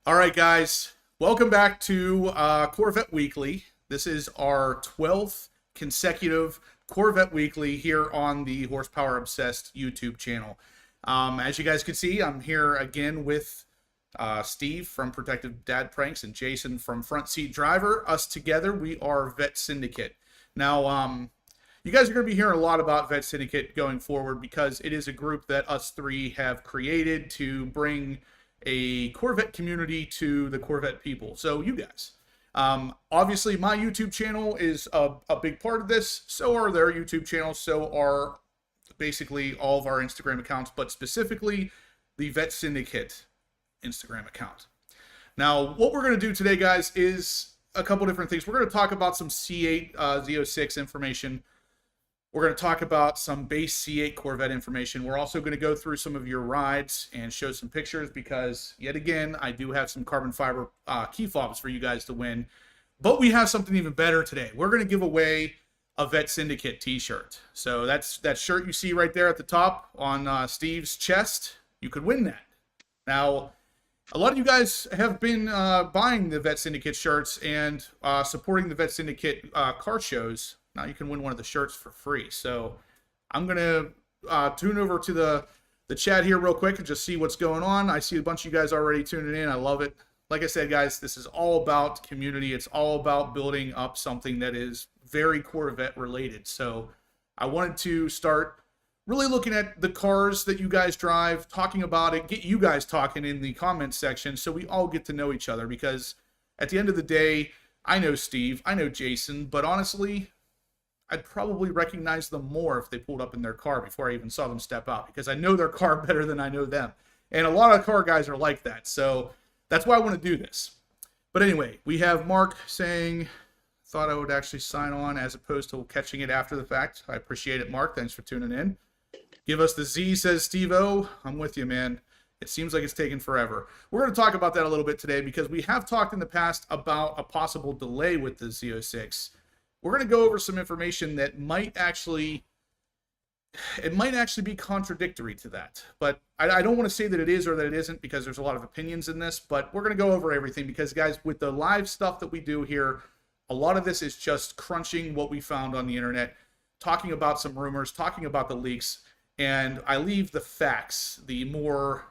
All right, guys, welcome back to Corvette Weekly. This is our 12th consecutive Corvette Weekly here on the Horsepower Obsessed YouTube channel. As you guys can see, I'm here again with Steve from Protective Dad Pranks and Jason from Front Seat Driver. Us together, we are Vet Syndicate. Now, you guys are going to be hearing a lot about Vet Syndicate going forward because it is a group that us three have created to bring a Corvette community to the Corvette people. So you guys, obviously my YouTube channel is a big part of this. So are their YouTube channels. So are basically all of our Instagram accounts, but specifically the Vet Syndicate Instagram account. Now, what we're going to do today, guys, is a couple different things. We're going to talk about some C8 Z06 information. We're going to talk about some base C8 Corvette information. We're also going to go through some of your rides and show some pictures because, yet again, I do have some carbon fiber key fobs for you guys to win. But we have something even better today. We're going to give away a Vet Syndicate t-shirt. So that's that shirt you see right there at the top on Steve's chest. You could win that. Now, a lot of you guys have been buying the Vet Syndicate shirts and supporting the Vet Syndicate car shows. Now you can win one of the shirts for free. So I'm going to tune over to the chat here real quick and just see what's going on. I see a bunch of you guys already tuning in. I love it. Like I said, guys, this is all about community. It's all about building up something that is very Corvette related. So I wanted to start really looking at the cars that you guys drive, talking about it, get you guys talking in the comments section so we all get to know each other. Because at the end of the day, I know Steve, I know Jason, but honestly, I'd probably recognize them more if they pulled up in their car before I even saw them step out, because I know their car better than I know them. And a lot of car guys are like that. So that's why I want to do this. But anyway, we have Mark saying, thought I would actually sign on as opposed to catching it after the fact. I appreciate it, Mark. Thanks for tuning in. Give us the Z, says Steve-O. I'm with you, man. It seems like it's taken forever. We're going to talk about that a little bit today because we have talked in the past about a possible delay with the Z06. We're going to go over some information that might actually be contradictory to that. But I don't want to say that it is or that it isn't because there's a lot of opinions in this. But we're going to go over everything because, guys, with the live stuff that we do here, a lot of this is just crunching what we found on the internet, talking about some rumors, talking about the leaks, and I leave the facts, the more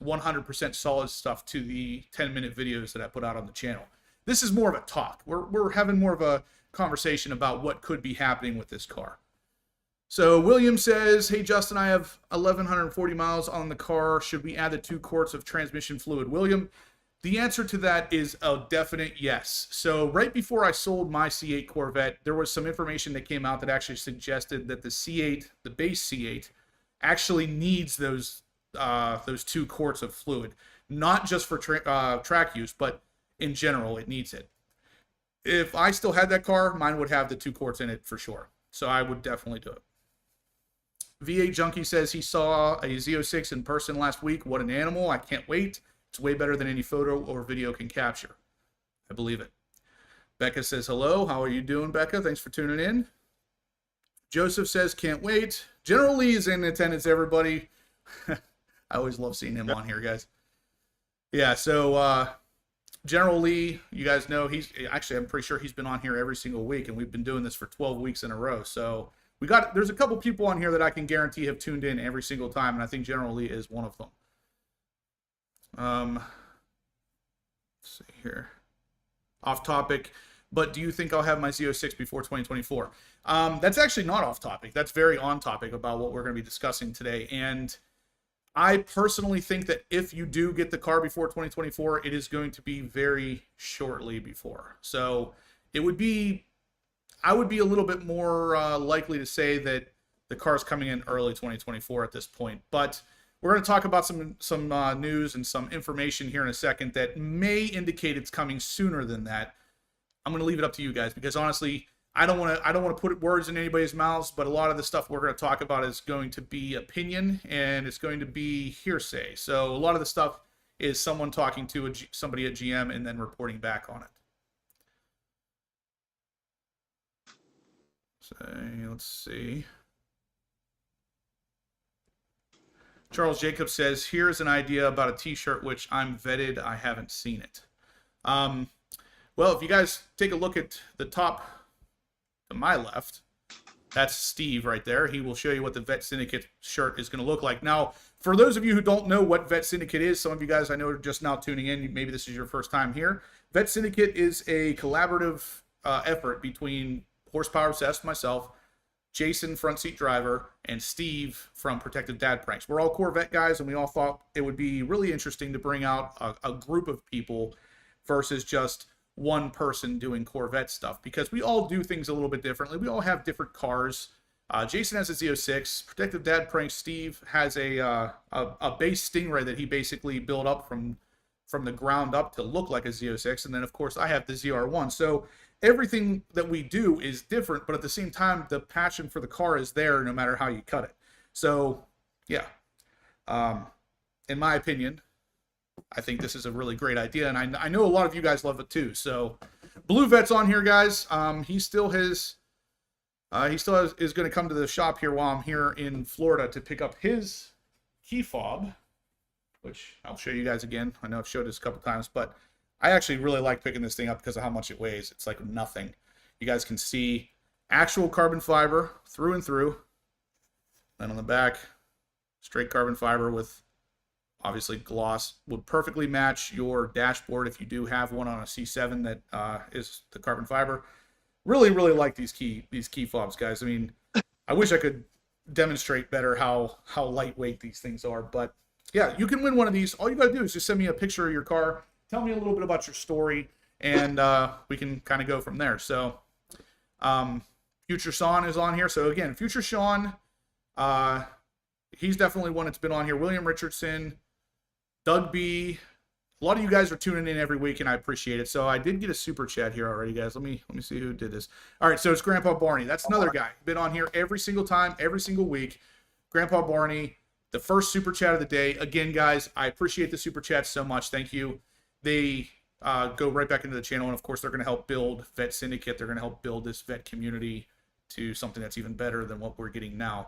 100% solid stuff, to the 10-minute videos that I put out on the channel. This is more of a talk. We're having more of a conversation about what could be happening with this car. So William says, hey Justin, I have 1,140 miles on the car. Should we add the 2 quarts of transmission fluid? William, the answer to that is a definite yes. So right before I sold my C8 Corvette, there was some information that came out that actually suggested that the C8, the base C8, actually needs those 2 quarts of fluid, not just for track use, but in general, it needs it. If I still had that car, mine would have the 2 quarts in it for sure. So I would definitely do it. V8 Junkie says he saw a Z06 in person last week. What an animal. I can't wait. It's way better than any photo or video can capture. I believe it. Becca says hello. How are you doing, Becca? Thanks for tuning in. Joseph says can't wait. General Lee is in attendance, everybody. I always love seeing him on here, guys. Yeah, so General Lee, you guys know, I'm pretty sure he's been on here every single week, and we've been doing this for 12 weeks in a row. So there's a couple people on here that I can guarantee have tuned in every single time, and I think General Lee is one of them. Let's see here. Off topic, but do you think I'll have my Z06 before 2024? That's actually not off topic. That's very on topic about what we're going to be discussing today. And I personally think that if you do get the car before 2024, it is going to be very shortly before. So I would be a little bit more likely to say that the car's coming in early 2024 at this point. But we're going to talk about some news and some information here in a second that may indicate it's coming sooner than that. I'm going to leave it up to you guys because honestly, I don't want to put words in anybody's mouths, but a lot of the stuff we're going to talk about is going to be opinion and it's going to be hearsay. So a lot of the stuff is someone talking to somebody at GM and then reporting back on it. So let's see. Charles Jacobs says, here's an idea about a t-shirt which I'm vetted. I haven't seen it. Well, if you guys take a look at the top to my left, that's Steve right there. He will show you what the Vet Syndicate shirt is going to look like. Now, for those of you who don't know what Vet Syndicate is, some of you guys I know are just now tuning in. Maybe this is your first time here. Vet Syndicate is a collaborative effort between Horsepower Obsessed, myself, Jason, front seat driver, and Steve from Protective Dad Pranks. We're all Corvette guys, and we all thought it would be really interesting to bring out a group of people versus just one person doing Corvette stuff, because we all do things a little bit differently. We all have different cars. Jason has a Z06. Protective Dad Pranks Steve has a base Stingray that he basically built up from the ground up to look like a Z06, and then of course I have the ZR1. So everything that we do is different, but at the same time, the passion for the car is there no matter how you cut it. So, yeah. In my opinion, I think this is a really great idea, and I know a lot of you guys love it too. So, Blue Vet's on here, guys. He still is going to come to the shop here while I'm here in Florida to pick up his key fob, which I'll show you guys again. I know I've showed this a couple times, but I actually really like picking this thing up because of how much it weighs. It's like nothing. You guys can see actual carbon fiber through and through. And on the back, straight carbon fiber with obviously gloss. Would perfectly match your dashboard if you do have one on a C7 that is the carbon fiber. Really, really like these key fobs, guys. I mean, I wish I could demonstrate better how lightweight these things are. But yeah, you can win one of these. All you got to do is just send me a picture of your car. Tell me a little bit about your story, and we can kind of go from there. So, Future Sean is on here. So again, Future Sean, he's definitely one that's been on here. William Richardson, Doug B. A lot of you guys are tuning in every week, and I appreciate it. So I did get a super chat here already, guys. Let me see who did this. All right, so it's Grandpa Barney. That's another guy. Been on here every single time, every single week. Grandpa Barney, the first super chat of the day. Again, guys, I appreciate the super chats so much. Thank you. They go right back into the channel, and of course, they're going to help build Vet Syndicate. They're going to help build this vet community to something that's even better than what we're getting now.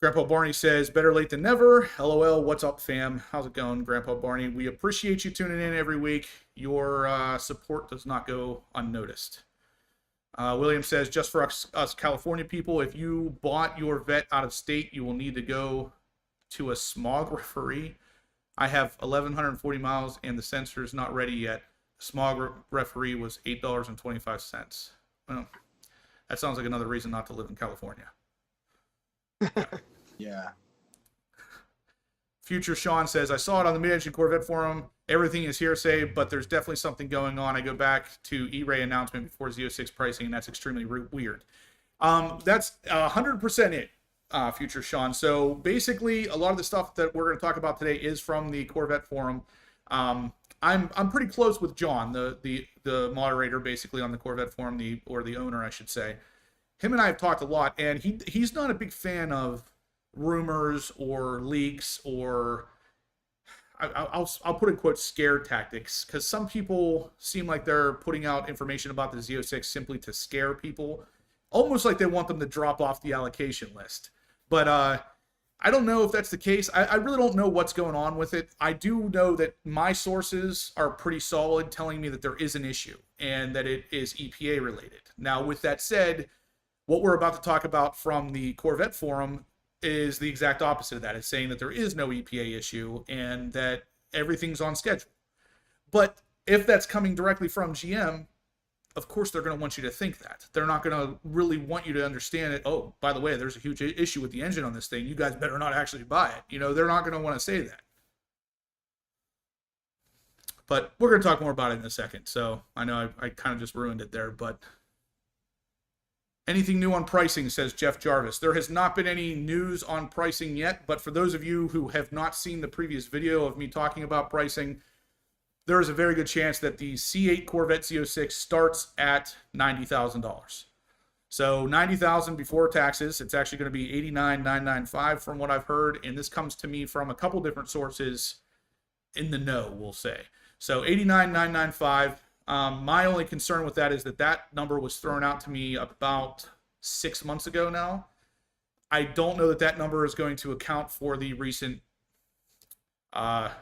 Grandpa Barney says, better late than never. LOL, what's up, fam? How's it going, Grandpa Barney? We appreciate you tuning in every week. Your support does not go unnoticed. William says, just for us California people, if you bought your vet out of state, you will need to go to a smog referee. I have 1,140 miles, and the sensor is not ready yet. The smog referee was $8.25. Well, that sounds like another reason not to live in California. Yeah. Future Sean says, I saw it on the Mid-Engine Corvette forum. Everything is hearsay, but there's definitely something going on. I go back to E-Ray announcement before Z06 pricing, and that's extremely weird. That's 100% it, Future Sean. So basically, a lot of the stuff that we're going to talk about today is from the Corvette forum. I'm pretty close with John, the moderator, basically on the Corvette forum, or the owner, I should say. Him and I have talked a lot, and he's not a big fan of rumors or leaks or I'll put in quotes scare tactics, because some people seem like they're putting out information about the Z06 simply to scare people, almost like they want them to drop off the allocation list. But I don't know if that's the case. I really don't know what's going on with it. I do know that my sources are pretty solid, telling me that there is an issue and that it is EPA related. Now, with that said, what we're about to talk about from the Corvette forum is the exact opposite of that. It's saying that there is no EPA issue and that everything's on schedule. But if that's coming directly from GM, of course they're going to want you to think that. They're not going to really want you to understand it. Oh, by the way, there's a huge issue with the engine on this thing. You guys better not actually buy it. You know, they're not going to want to say that. But we're going to talk more about it in a second. So I know I kind of just ruined it there, but anything new on pricing, says Jeff Jarvis. There has not been any news on pricing yet, but for those of you who have not seen the previous video of me talking about pricing, there is a very good chance that the C8 Corvette Z06 starts at $90,000. So $90,000 before taxes. It's actually going to be $89,995 from what I've heard, and this comes to me from a couple different sources in the know, we'll say. So $89,995. My only concern with that is that number was thrown out to me about 6 months ago now. I don't know that that number is going to account for the recent, what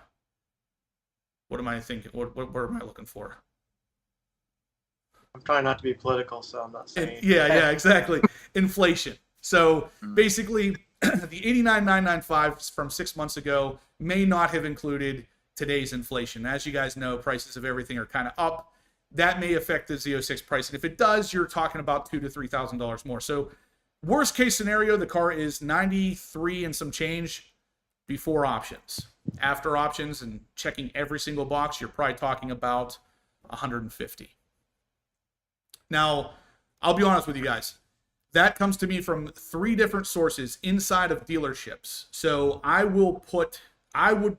am I thinking? What am I looking for? I'm trying not to be political, so I'm not saying. Yeah, exactly. Inflation. So basically, the 89,995 from 6 months ago may not have included today's inflation. As you guys know, prices of everything are kind of up. That may affect the Z06 price. And if it does, you're talking about $2,000 to $3,000 more. So worst case scenario, the car is 93 and some change before options. After options and checking every single box, you're probably talking about 150. Now, I'll be honest with you guys. That comes to me from 3 different sources inside of dealerships. So I would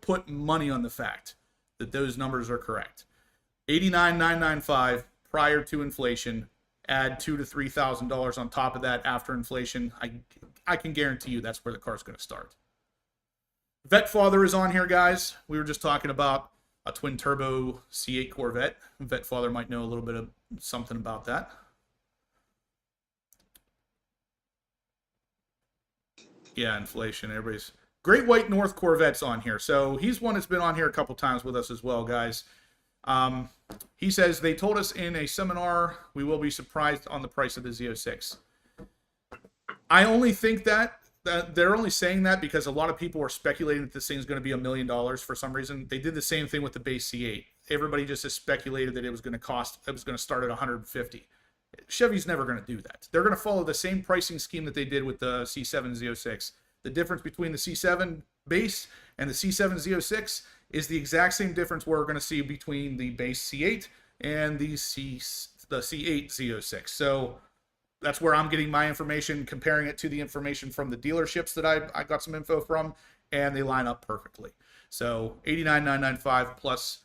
put money on the fact that those numbers are correct. 89,995 prior to inflation. Add $2,000 to $3,000 on top of that after inflation. I can guarantee you that's where the car's going to start. Vet Father is on here, guys. We were just talking about a twin turbo C8 Corvette. Vet Father might know a little bit of something about that. Yeah, inflation. Everybody's Great White North Corvette's on here. So he's one that's been on here a couple times with us as well, guys. He says, they told us in a seminar we will be surprised on the price of the Z06. I only think that they're only saying that because a lot of people are speculating that this thing is going to be $1 million for some reason. They did the same thing with the base C8. Everybody just has speculated that it was going to start at 150. Chevy's never going to do that. They're going to follow the same pricing scheme that they did with the C7 Z06. The difference between the C7 base and the C7 Z06 is the exact same difference we're going to see between the base C8 and the C8 Z06. So that's where I'm getting my information, comparing it to the information from the dealerships that I got some info from, and they line up perfectly. So 89,995 plus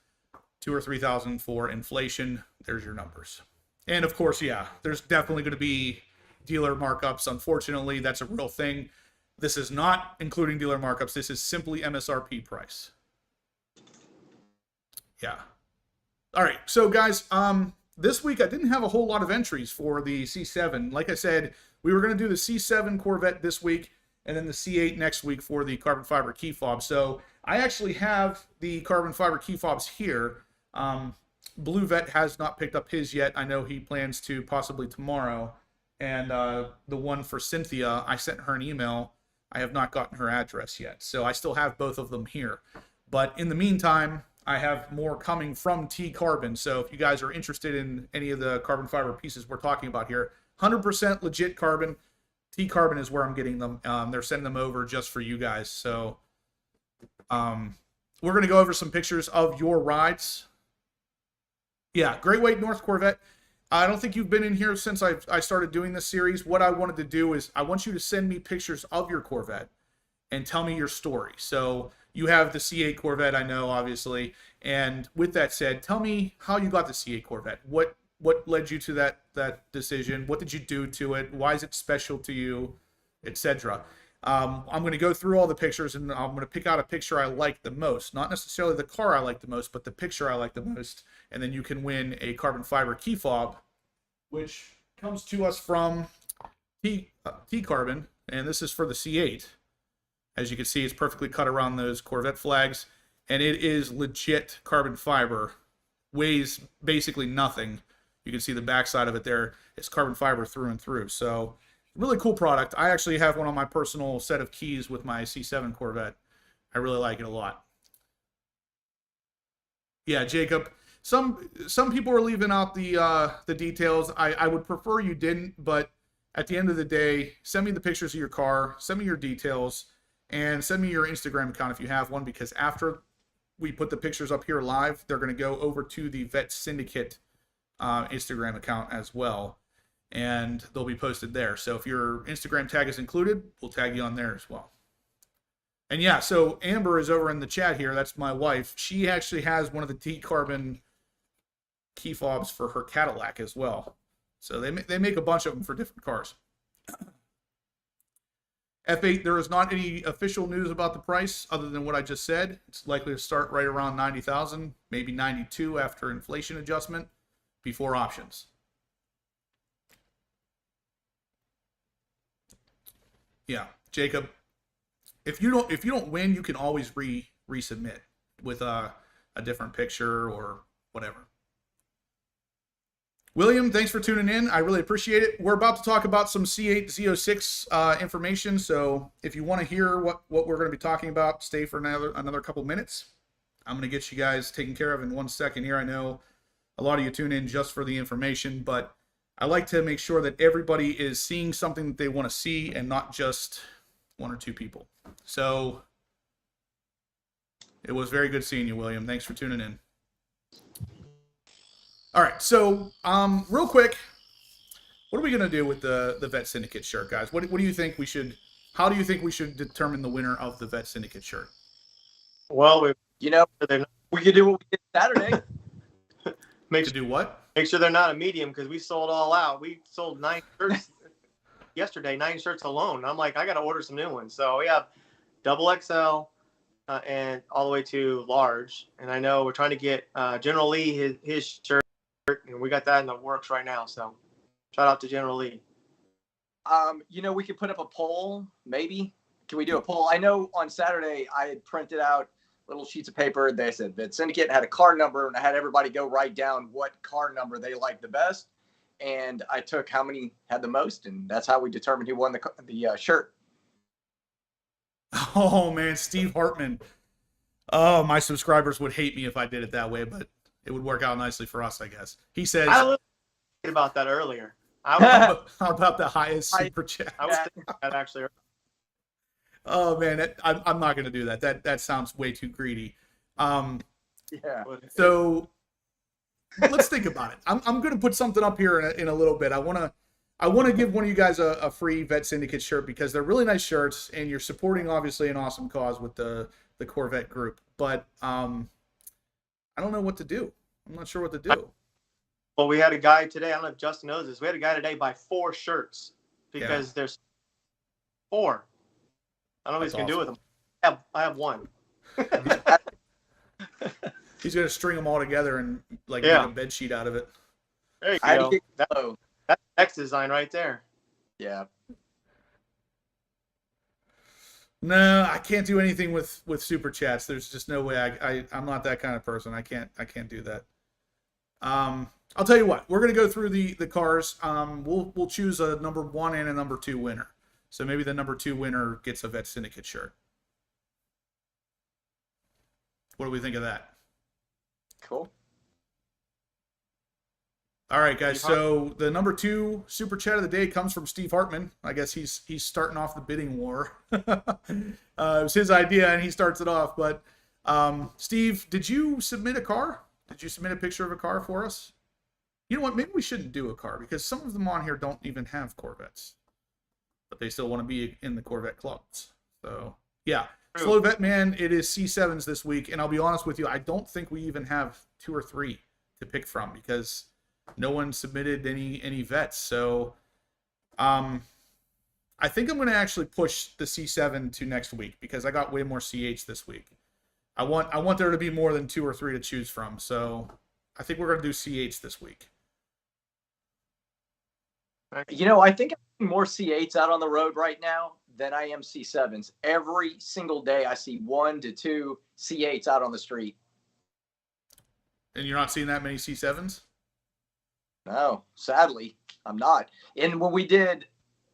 $2,000 or $3,000 for inflation. There's your numbers. And of course, yeah, there's definitely going to be dealer markups. Unfortunately, that's a real thing. This is not including dealer markups. This is simply MSRP price. Yeah. All right. So guys, this week I didn't have a whole lot of entries for the C7. Like I said, we were going to do the C7 Corvette this week and then the C8 next week for the carbon fiber key fob. So I actually have the carbon fiber key fobs here. Blue Vet has not picked up his yet. I know he plans to possibly tomorrow. And the one for Cynthia, I sent her an email. I have not gotten her address yet. So I still have both of them here. But in the meantime, I have more coming from T-Carbon. So if you guys are interested in any of the carbon fiber pieces we're talking about here, 100% legit carbon. T-Carbon is where I'm getting them. They're sending them over just for you guys. So we're going to go over some pictures of your rides. Yeah, Great White North Corvette. I don't think you've been in here since I started doing this series. What I wanted to do is I want you to send me pictures of your Corvette and tell me your story. So you have the C8 Corvette, I know, obviously. And with that said, tell me how you got the C8 Corvette. What led you to that decision? What did you do to it? Why is it special to you, etc. I'm going to go through all the pictures, and I'm going to pick out a picture I like the most. Not necessarily the car I like the most, but the picture I like the most. And then you can win a carbon fiber key fob, which comes to us from T-Carbon, and this is for the C8. As you can see, it's perfectly cut around those Corvette flags, and it is legit carbon fiber. Weighs basically nothing. You can see the backside of it there. It's carbon fiber through and through. So really cool product. I actually have one on my personal set of keys with my C7 Corvette. I really like it a lot. Yeah, Jacob. Some people are leaving out the details. I would prefer you didn't, but at the end of the day, send me the pictures of your car, send me your details, and send me your Instagram account if you have one, because after we put the pictures up here live, they're going to go over to the Vet Syndicate Instagram account as well, and they'll be posted there. So if your Instagram tag is included, we'll tag you on there as well. And yeah, so Amber is over in the chat here. That's my wife. She actually has one of the T-Carbon key fobs for her Cadillac as well. So they make a bunch of them for different cars. F8, there is not any official news about the price other than what I just said. It's likely to start right around 90,000, maybe 92 after inflation adjustment, before options. Yeah, Jacob. If you don't win, you can always resubmit with a different picture or whatever. William, thanks for tuning in. I really appreciate it. We're about to talk about some C8 Z06 information, so if you want to hear what we're going to be talking about, stay for another couple minutes. I'm going to get you guys taken care of in 1 second here. I know a lot of you tune in just for the information, but I like to make sure that everybody is seeing something that they want to see and not just one or two people. So it was very good seeing you, William. Thanks for tuning in. All right, so real quick, what are we gonna do with the Vet Syndicate shirt, guys? What do you think we should? How do you think we should determine the winner of the Vet Syndicate shirt? Well, we could do what we did Saturday. Do what? Make sure they're not a medium, because we sold all out. We sold 9 shirts yesterday, 9 shirts alone. I'm like, I got to order some new ones. So we have double XL and all the way to large. And I know we're trying to get General Lee his shirt, and we got that in the works right now. So shout out to General Lee. We could put up a poll, maybe. Can we do a poll? I know on Saturday I had printed out little sheets of paper. They said that Syndicate had a car number, and I had everybody go write down what car number they liked the best. And I took how many had the most, and that's how we determined who won the shirt. Oh, man, Steve Hartman. Oh, my subscribers would hate me if I did it that way, but it would work out nicely for us, I guess. He says... I was thinking about that earlier. How about the highest super chat? I was thinking that actually. Oh, man, I'm not going to do that. That sounds way too greedy. Yeah. So let's think about it. I'm going to put something up here in a little bit. I want to give one of you guys a free Vet Syndicate shirt because they're really nice shirts, and you're supporting obviously an awesome cause with the Corvette group. But I don't know what to do. I'm not sure what to do. Well, we had a guy today. I don't know if Justin knows this. We had a guy today buy 4 shirts because there's 4. I don't know what he's going to do with them. I have 1. He's going to string them all together and make a bed sheet out of it. There you go. That's the next design right there. Yeah. No, I can't do anything with super chats. There's just no way. I'm not that kind of person. I can't do that. I'll tell you what. We're going to go through the cars. We'll choose a number 1 and a number 2 winner. So maybe the number 2 winner gets a Vet Syndicate shirt. What do we think of that? Cool. All right, guys. So the number 2 super chat of the day comes from Steve Hartman. I guess he's starting off the bidding war. It was his idea, and he starts it off. But Steve, did you submit a car? Did you submit a picture of a car for us? You know what? Maybe we shouldn't do a car because some of them on here don't even have Corvettes, but they still want to be in the Corvette clubs. So yeah, Slow Vet Man, it is C7s this week, and I'll be honest with you, I don't think we even have 2 or 3 to pick from because no one submitted any vets. So I think I'm going to actually push the C7 to next week because I got way more C8s this week. I want there to be more than 2 or 3 to choose from. So I think we're going to do C8s this week. I think I'm seeing more C8s out on the road right now than I am C7s. Every single day I see 1 to 2 C8s out on the street. And you're not seeing that many C7s? No, sadly, I'm not. And when we did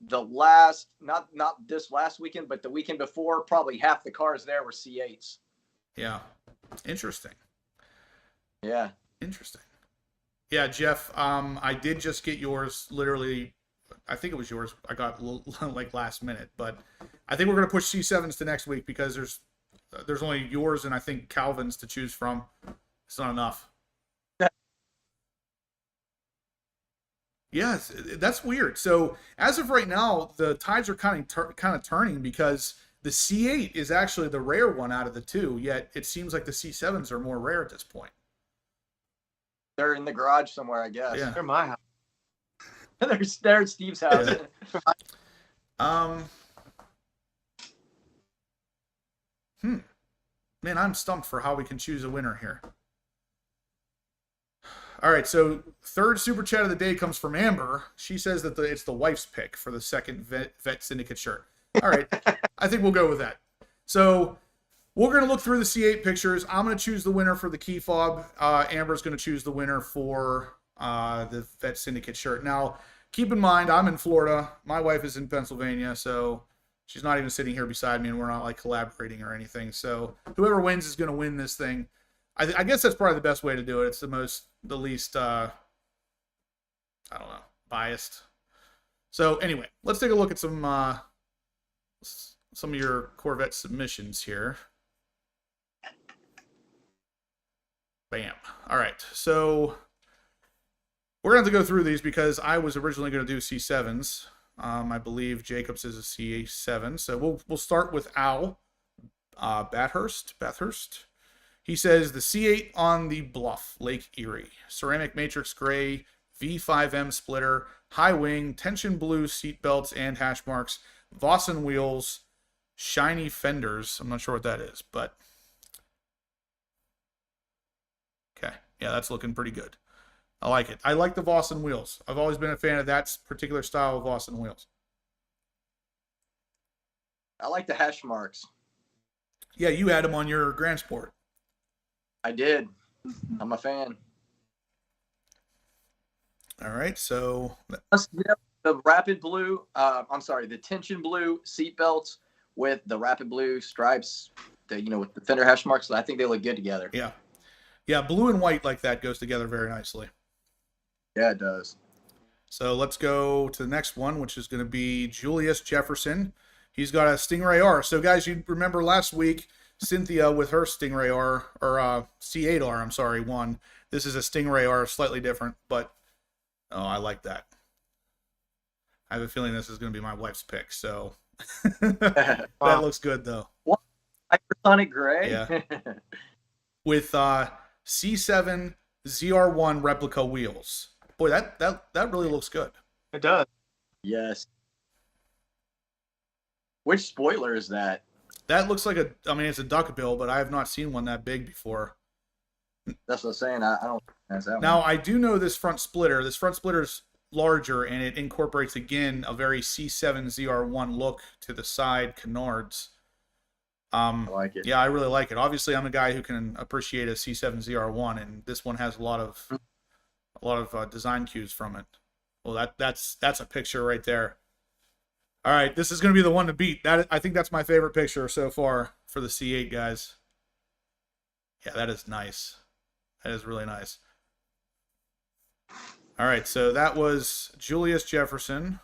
the last, not this last weekend, but the weekend before, probably half the cars there were C8s. Yeah. Interesting. Yeah. Interesting. Yeah, Jeff, I did just get yours literally. I think it was yours. I got like last minute, but I think we're going to push C7s to next week because there's only yours and I think Calvin's to choose from. It's not enough. Yes, that's weird. So as of right now, the tides are kind of turning because the C8 is actually the rare one out of the 2, yet it seems like the C7s are more rare at this point. They're in the garage somewhere, I guess. Yeah. They're my house. They're at Steve's house. Yeah. Man, I'm stumped for how we can choose a winner here. All right, so 3rd super chat of the day comes from Amber. She says that it's the wife's pick for the 2nd Vet Syndicate shirt. All right. I think we'll go with that. So we're going to look through the C8 pictures. I'm going to choose the winner for the key fob. Amber's going to choose the winner for the Vet Syndicate shirt. Now, keep in mind, I'm in Florida. My wife is in Pennsylvania, so she's not even sitting here beside me, and we're not like collaborating or anything. So whoever wins is going to win this thing. I guess that's probably the best way to do it. It's the least, I don't know, biased. So anyway, let's take a look at some of your Corvette submissions here. Bam. All right, so we're going to have to go through these because I was originally going to do C7s. I believe Jacobs is a C7. So we'll start with Al Bathurst. He says the C8 on the Bluff, Lake Erie. Ceramic matrix gray, V5M splitter, high wing, tension blue seat belts and hash marks, Vossen wheels, shiny fenders. I'm not sure what that is, but okay. Yeah, that's looking pretty good. I like it. I like the Vossen wheels. I've always been a fan of that particular style of Vossen wheels. I like the hash marks. Yeah, you had them on your Grand Sport. I did. I'm a fan. All right, so The rapid blue, the tension blue seat belts with the rapid blue stripes, with the fender hash marks. I think they look good together. Yeah, blue and white like that goes together very nicely. Yeah, it does. So let's go to the next one, which is going to be Julius Jefferson. He's got a Stingray R. So guys, you remember last week, Cynthia with her Stingray R, or C8R, I'm sorry, won. This is a Stingray R, slightly different, but I like that. I have a feeling this is going to be my wife's pick, so that looks good, though. What? Hypersonic gray? Yeah. With C7 ZR1 replica wheels. Boy, that really looks good. It does. Yes. Which spoiler is that? That looks like it's a duckbill, but I have not seen one that big before. That's what I'm saying. I don't think that's that Now, one. I do know this front splitter. This front splitter's larger, and it incorporates, again, a very C7 ZR1 look to the side canards. I like it. Yeah, I really like it. Obviously, I'm a guy who can appreciate a C7 ZR1, and this one has a lot of design cues from it. Well, that's a picture right there. All right, this is going to be the one to beat. I think that's my favorite picture so far for the C8, guys. Yeah, that is nice. That is really nice. All right, so that was Julius Jefferson.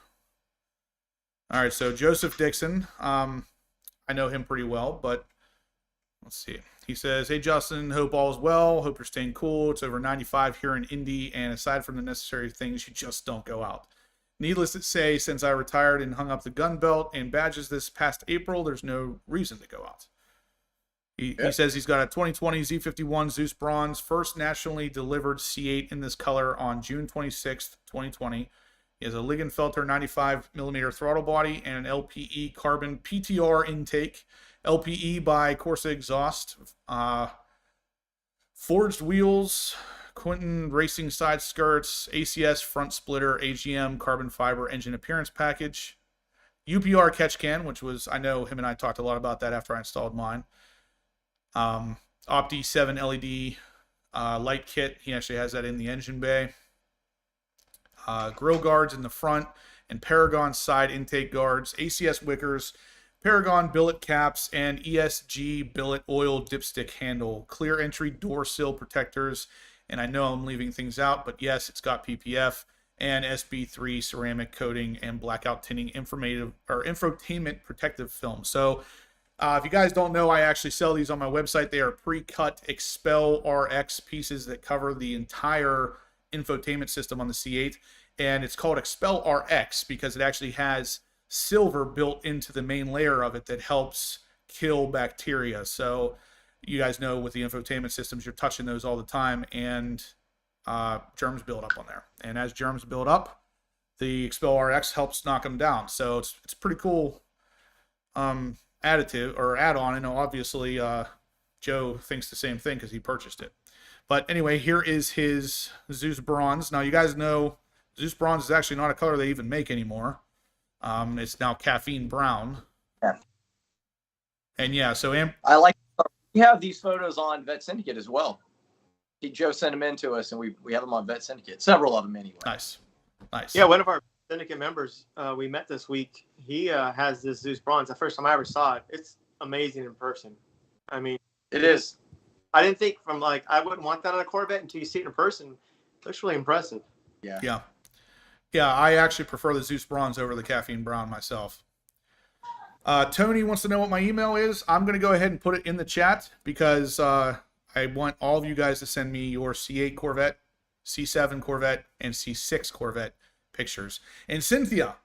All right, so Joseph Dixon. I know him pretty well, but let's see. He says, hey, Justin, hope all is well. Hope you're staying cool. It's over 95 here in Indy, and aside from the necessary things, you just don't go out. Needless to say, since I retired and hung up the gun belt and badges this past April, there's no reason to go out. He says he's got a 2020 Z51 Zeus Bronze, first nationally delivered C8 in this color on June 26th, 2020. He has a Ligenfelter 95mm throttle body and an LPE carbon PTR intake. LPE by Corsa Exhaust. Forged wheels, Quinton racing side skirts, ACS front splitter, AGM carbon fiber engine appearance package. UPR catch can, which was, I know him and I talked a lot about that after I installed mine. Opti 7 LED light kit. He actually has that in the engine bay. Grill guards in the front and Paragon side intake guards, ACS wickers, Paragon billet caps, and ESG billet oil dipstick handle, clear entry door sill protectors, and I know I'm leaving things out, but yes, it's got PPF and SB3 ceramic coating and blackout tinting infotainment protective film. So if you guys don't know, I actually sell these on my website. They are pre-cut XPEL RX pieces that cover the entire infotainment system on the C8, and it's called XPEL RX because it actually has silver built into the main layer of it that helps kill bacteria. So you guys know with the infotainment systems, you're touching those all the time, and germs build up on there. And as germs build up, the XPEL RX helps knock them down. So it's pretty cool additive or add-on. I know obviously Joe thinks the same thing because he purchased it. But anyway, here is his Zeus Bronze. Now you guys know Zeus Bronze is actually not a color they even make anymore. It's now caffeine brown. Yeah. And yeah, so I like. We have these photos on Vet Syndicate as well. Joe sent them in to us, and we have them on Vet Syndicate. Several of them anyway. nice. Yeah, one of our syndicate members we met this week, he has this Zeus bronze. The first time I ever saw it, it's amazing in person. I mean, It is. I didn't think I wouldn't want that on a Corvette until you see it in person. It looks really impressive. Yeah. I actually prefer the Zeus bronze over the caffeine brown myself. Tony wants to know what my email is. I'm going to go ahead and put it in the chat because I want all of you guys to send me your C8 Corvette, C7 Corvette, and C6 Corvette pictures. And Cynthia,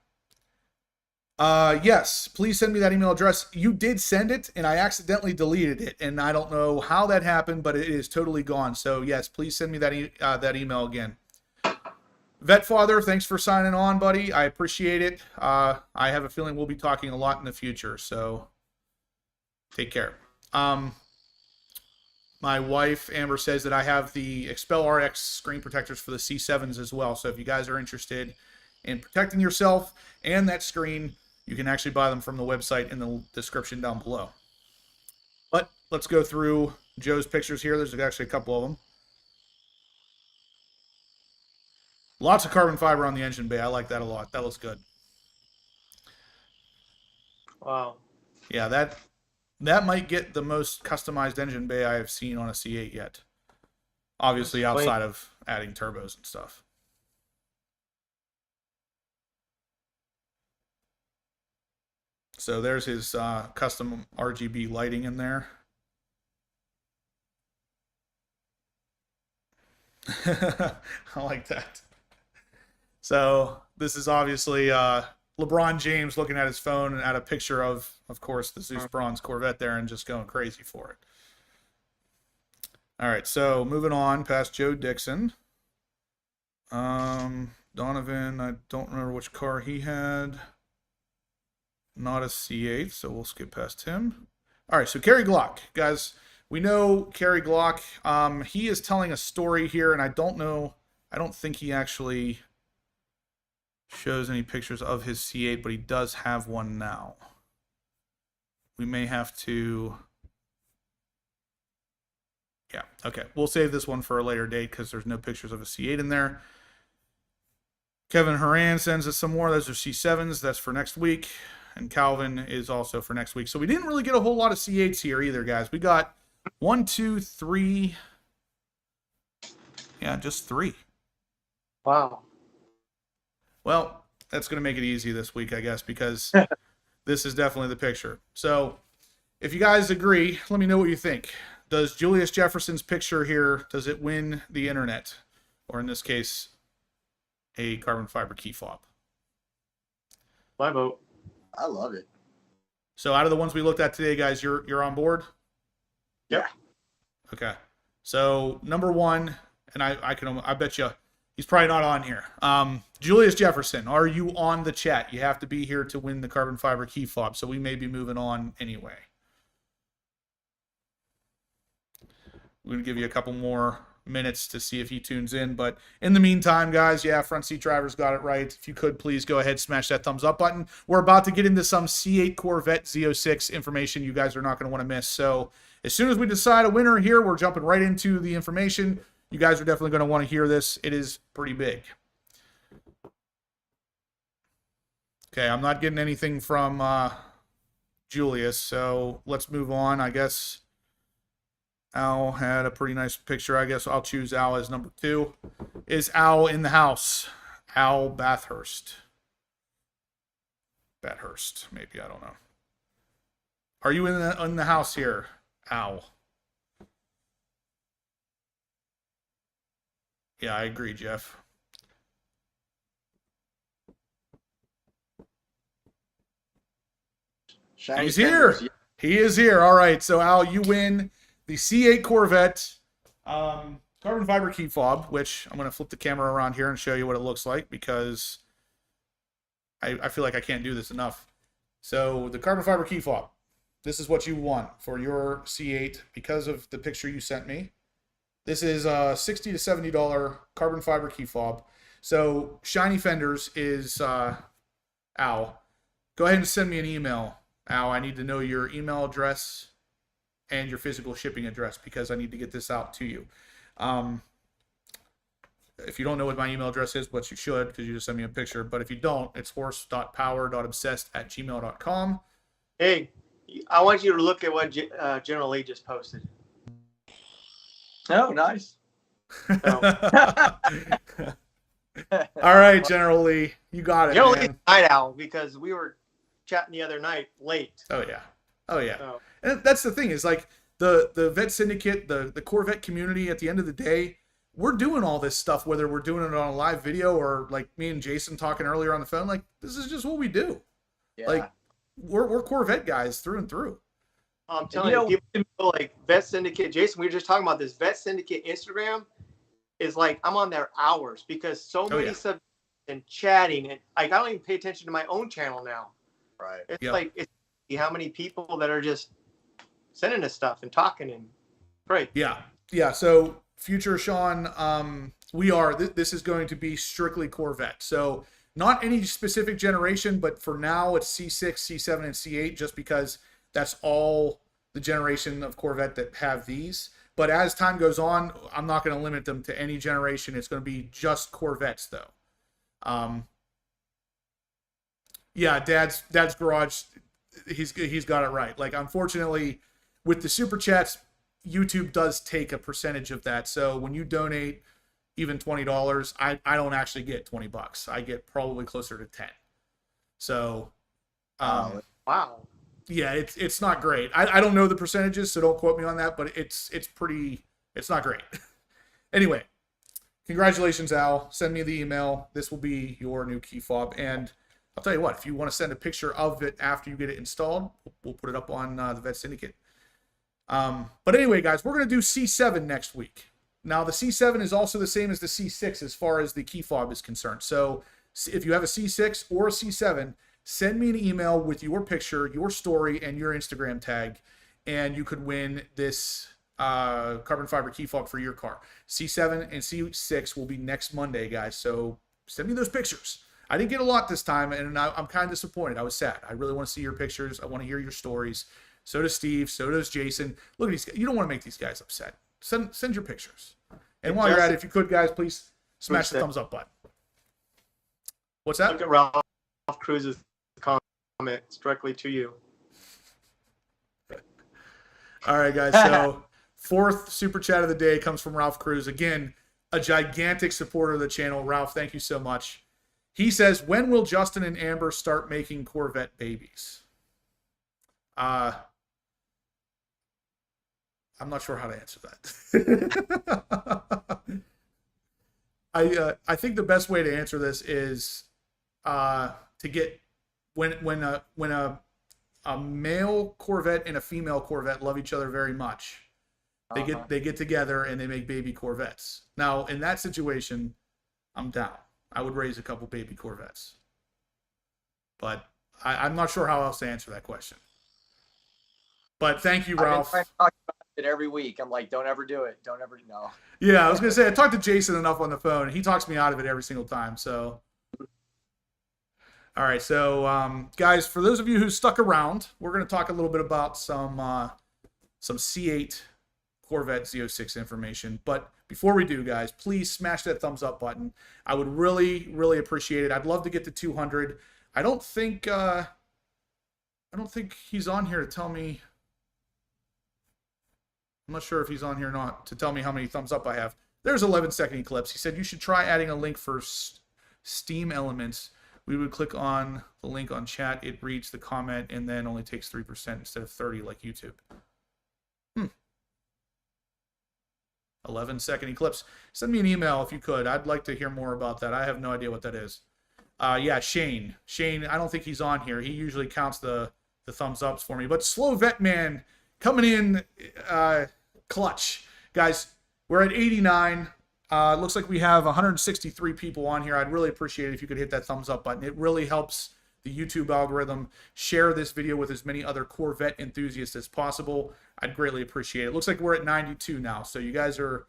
yes, please send me that email address. You did send it, and I accidentally deleted it, and I don't know how that happened, but it is totally gone. So yes, please send me that email again. Vet Father, thanks for signing on, buddy. I appreciate it. I have a feeling we'll be talking a lot in the future, so take care. My wife, Amber, says that I have the XPEL RX screen protectors for the C7s as well, so if you guys are interested in protecting yourself and that screen, you can actually buy them from the website in the description down below. But let's go through Joe's pictures here. There's actually a couple of them. Lots of carbon fiber on the engine bay. I like that a lot. That looks good. Wow. Yeah, that might get the most customized engine bay I have seen on a C8 yet. Obviously, outside of adding turbos and stuff. So there's his custom RGB lighting in there. I like that. So this is obviously LeBron James looking at his phone and at a picture of course, the Zeus bronze Corvette there and just going crazy for it. All right, so moving on past Joe Dixon. Donovan, I don't remember which car he had. Not a C8, so we'll skip past him. All right, so Kerry Glock. Guys, we know Kerry Glock. He is telling a story here, and I don't think he actually shows any pictures of his C8, but he does have one now. We may have to... Yeah, okay. We'll save this one for a later date because there's no pictures of a C8 in there. Kevin Horan sends us some more. Those are C7s. That's for next week. And Calvin is also for next week. So we didn't really get a whole lot of C8s here either, guys. We got 1, 2, 3. Yeah, just 3. Wow. Well, that's going to make it easy this week, I guess, because this is definitely the picture. So if you guys agree, let me know what you think. Does Julius Jefferson's picture here, does it win the internet? Or in this case, a carbon fiber key fob? My vote. I love it. So out of the ones we looked at today, guys, you're on board? Yep. Okay. So number 1, and I bet you he's probably not on here. Julius Jefferson, are you on the chat? You have to be here to win the carbon fiber key fob, so we may be moving on anyway. We're going to give you a couple more minutes to see if he tunes in, but in the meantime, guys, yeah, front seat drivers got it right. If you could please go ahead, smash that thumbs up button. We're about to get into some C8 Corvette Z06 information you guys are not going to want to miss. So as soon as we decide a winner here, we're jumping right into the information. You guys are definitely going to want to hear this. It is pretty big. Okay, I'm not getting anything from Julius, so let's move on. I guess Al had a pretty nice picture. I guess I'll choose Al as number 2. Is Al in the house? Al Bathurst. Bathurst, maybe, I don't know. Are you in the house here, Al? Yeah, I agree, Jeff. Shiny He's here. fenders. He is here. All right, so Al, you win the C8 Corvette carbon fiber key fob, which I'm going to flip the camera around here and show you what it looks like because I feel like I can't do this enough. So the carbon fiber key fob, this is what you won for your C8 because of the picture you sent me. This is a $60 to $70 carbon fiber key fob. So Shiny Fenders is Al. Go ahead and send me an email Al, I need to know your email address and your physical shipping address because I need to get this out to you. If you don't know what my email address is, but you should because you just sent me a picture. But if you don't, it's horse.power.obsessed@gmail.com. Hey, I want you to look at what General Lee just posted. Oh, nice. So, All right, General Lee, you got it, General man. Lee's night owl because we were chatting the other night late. Oh yeah, oh yeah. So, And that's the thing is like the Vet Syndicate, the Corvette community. At the end of the day, we're doing all this stuff, whether we're doing it on a live video or like me and Jason talking earlier on the phone. Like this is just what we do. Yeah. Like we're Corvette guys through and through. I'm telling you, people know, like Vet Syndicate. Jason, we were just talking about this. Vet Syndicate Instagram is like I'm on there hours because so many subjects and chatting, and like I don't even pay attention to my own channel now. Right. It's like it's how many people that are just sending us stuff and talking and great. Yeah. So future Sean, this is going to be strictly Corvette. So not any specific generation, but for now it's C6, C7, and C8 just because that's all the generation of Corvette that have these. But as time goes on, I'm not going to limit them to any generation. It's going to be just Corvettes though. Yeah, Dad's garage, he's got it right. Like unfortunately with the super chats, YouTube does take a percentage of that. So when you donate even $20, I don't actually get $20. I get probably closer to 10. So, Wow. yeah, it's not great. I don't know the percentages, so don't quote me on that, but it's not great. Anyway, congratulations, Al. Send me the email. This will be your new key fob. And I'll tell you what, if you want to send a picture of it after you get it installed, we'll put it up on the Vet Syndicate. But anyway, guys, we're going to do C7 next week. Now, the C7 is also the same as the C6 as far as the key fob is concerned. So if you have a C6 or a C7, send me an email with your picture, your story, and your Instagram tag, and you could win this carbon fiber key fob for your car. C7 and C6 will be next Monday, guys. So send me those pictures. I didn't get a lot this time, and I'm kind of disappointed. I was sad. I really want to see your pictures. I want to hear your stories. So does Steve. So does Jason. Look at these guys. You don't want to make these guys upset. Send your pictures. And while you're at it, if you could, guys, please smash the thumbs up button. What's that? Look at Ralph Cruz's comment. It's directly to you. All right, guys. So fourth super chat of the day comes from Ralph Cruz. Again, a gigantic supporter of the channel. Ralph, thank you so much. He says, when will Justin and Amber start making Corvette babies? I'm not sure how to answer that. I think the best way to answer this is to get when a male Corvette and a female Corvette love each other very much. They get together and they make baby Corvettes. Now, in that situation, I'm down. I would raise a couple baby Corvettes. But I'm not sure how else to answer that question. But thank you, Ralph. I've been trying to talk about it every week. I'm like, don't ever do it. Don't ever, no. Yeah, I was going to say, I talked to Jason enough on the phone. He talks me out of it every single time. So, all right. So, guys, for those of you who stuck around, we're going to talk a little bit about some C8 Corvette Z06 information. But before we do, guys, please smash that thumbs up button. I would really, really appreciate it. I'd love to get to 200. I don't think he's on here to tell me. I'm not sure if he's on here or not to tell me how many thumbs up I have. There's 11-second eclipse. He said you should try adding a link for Steam elements. We would click on the link on chat. It reads the comment and then only takes 3% instead of 30 like YouTube. 11-second eclipse. Send me an email if you could. I'd like to hear more about that. I have no idea what that is. Yeah, Shane. Shane, I don't think he's on here. He usually counts the thumbs ups for me. But Slow Vet Man coming in clutch. Guys, we're at 89. Looks like we have 163 people on here. I'd really appreciate it if you could hit that thumbs up button. It really helps the YouTube algorithm share this video with as many other Corvette enthusiasts as possible. I'd greatly appreciate it. Looks like we're at 92 now. So you guys are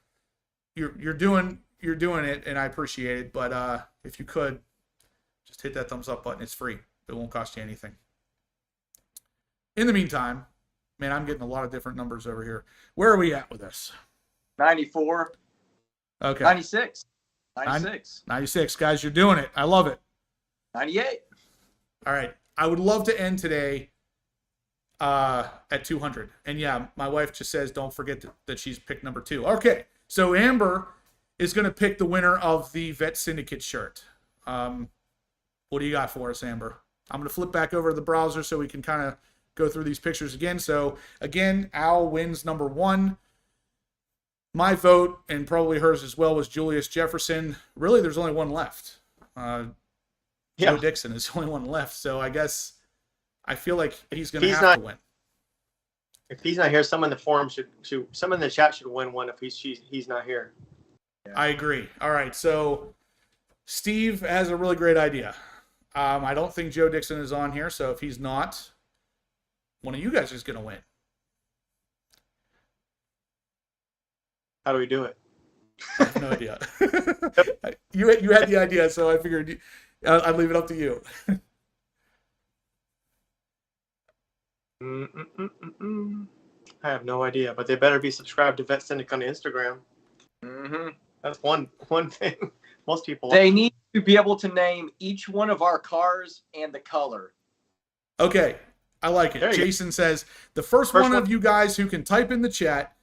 you're doing it, and I appreciate it. But if you could just hit that thumbs up button, it's free. It won't cost you anything. In the meantime, man, I'm getting a lot of different numbers over here. Where are we at with this? 94. Okay. 96. 96. 96. Guys, you're doing it. I love it. 98. All right. I would love to end today at 200. And yeah, my wife just says don't forget that she's picked number 2. Okay. So Amber is going to pick the winner of the Vet Syndicate shirt. What do you got for us, Amber? I'm going to flip back over to the browser so we can kind of go through these pictures again. So again, Al wins number 1. My vote, and probably hers as well, was Julius Jefferson. Really, there's only one left. Joe Dixon is the only one left. So I guess I feel like he's going to have to win. If he's not here, someone in the forum should someone in the chat should win one if he's not here. Yeah. I agree. All right, so Steve has a really great idea. I don't think Joe Dixon is on here, so if he's not, one of you guys is going to win. How do we do it? I have no idea. You had the idea, so I figured I'd leave it up to you. I have no idea, but they better be subscribed to Vet Syndicate on Instagram. Mm-hmm. That's one thing. Most people. They need to be able to name each one of our cars and the color. Okay, I like it. Jason says the first one of you guys who can type in the chat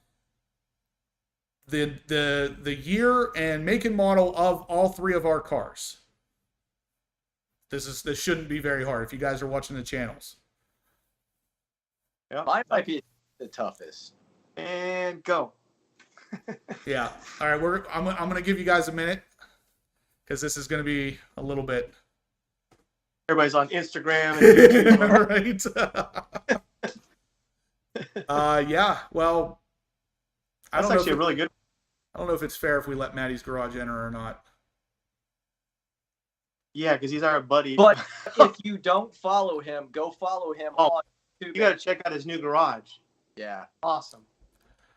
the year and make and model of all 3 of our cars. This shouldn't be very hard if you guys are watching the channels. Yeah. Mine might be the toughest. And go. Yeah. All right. I'm going to give you guys a minute because this is going to be a little bit. Everybody's on Instagram and YouTube. Right. Yeah. Well, that's actually really good. I don't know if it's fair if we let Maddie's Garage enter or not. Yeah, because he's our buddy. But if you don't follow him, go follow him on YouTube. You got to check out his new garage. Yeah. Awesome.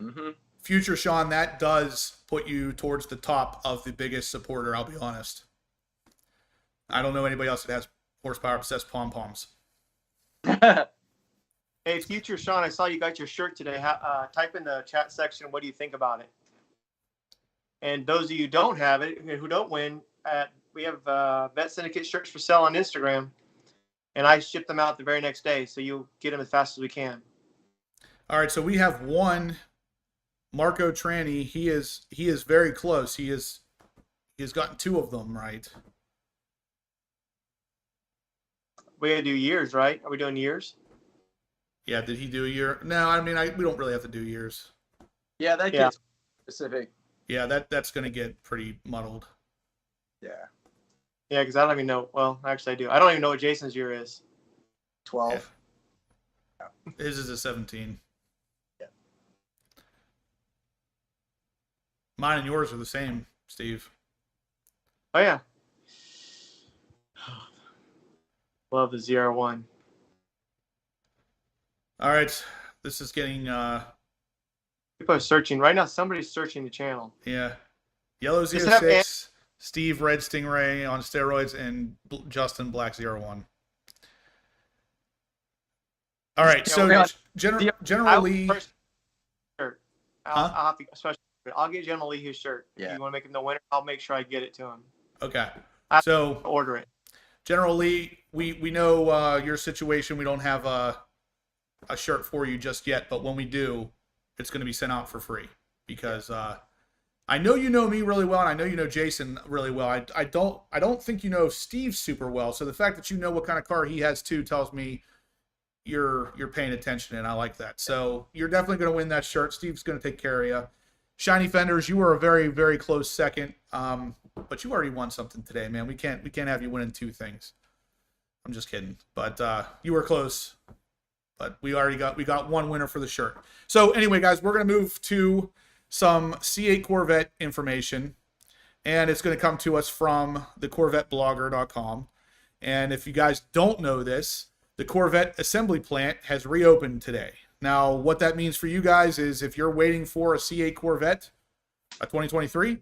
Mm-hmm. Future Sean, that does put you towards the top of the biggest supporter, I'll be honest. I don't know anybody else that has horsepower obsessed pom-poms. Hey, Future Sean, I saw you got your shirt today. Type in the chat section, what do you think about it? And those of you who don't have it, who don't win, we have Vet Syndicate shirts for sale on Instagram. And I ship them out the very next day, so you'll get them as fast as we can. All right, so we have one, Marco Tranny. He is very close. He has gotten 2 of them right. We gotta do years, right? Are we doing years? Yeah, did he do a year? No, I mean we don't really have to do years. Yeah, that gets specific. Yeah, that's gonna get pretty muddled. Yeah. Yeah, because I don't even know. Well, actually, I do. I don't even know what Jason's year is. 12. Yeah. His is a 17. Yeah. Mine and yours are the same, Steve. Oh yeah. Love the 01. All right, this is getting. People are searching right now. Somebody's searching the channel. Yeah, Yellow 06, Steve Red Stingray on steroids, and Justin Black 01. All right, so General Lee. I'll get General Lee his shirt. Yeah. If you want to make him the winner, I'll make sure I get it to him. Okay. So order it. General Lee, we know your situation. We don't have a shirt for you just yet, but when we do, it's going to be sent out for free because I know you know me really well, and I know you know Jason really well. I don't think you know Steve super well. So the fact that you know what kind of car he has too tells me you're paying attention, and I like that. So you're definitely going to win that shirt. Steve's going to take care of you. Shiny Fenders, you were a very, very close second, but you already won something today, man. We can't have you winning 2 things. I'm just kidding, but you were close. But we got 1 winner for the shirt. So anyway, guys, we're going to move to some C8 Corvette information, and it's going to come to us from the CorvetteBlogger.com. And if you guys don't know this, the Corvette assembly plant has reopened today. Now, what that means for you guys is if you're waiting for a C8 Corvette, a 2023,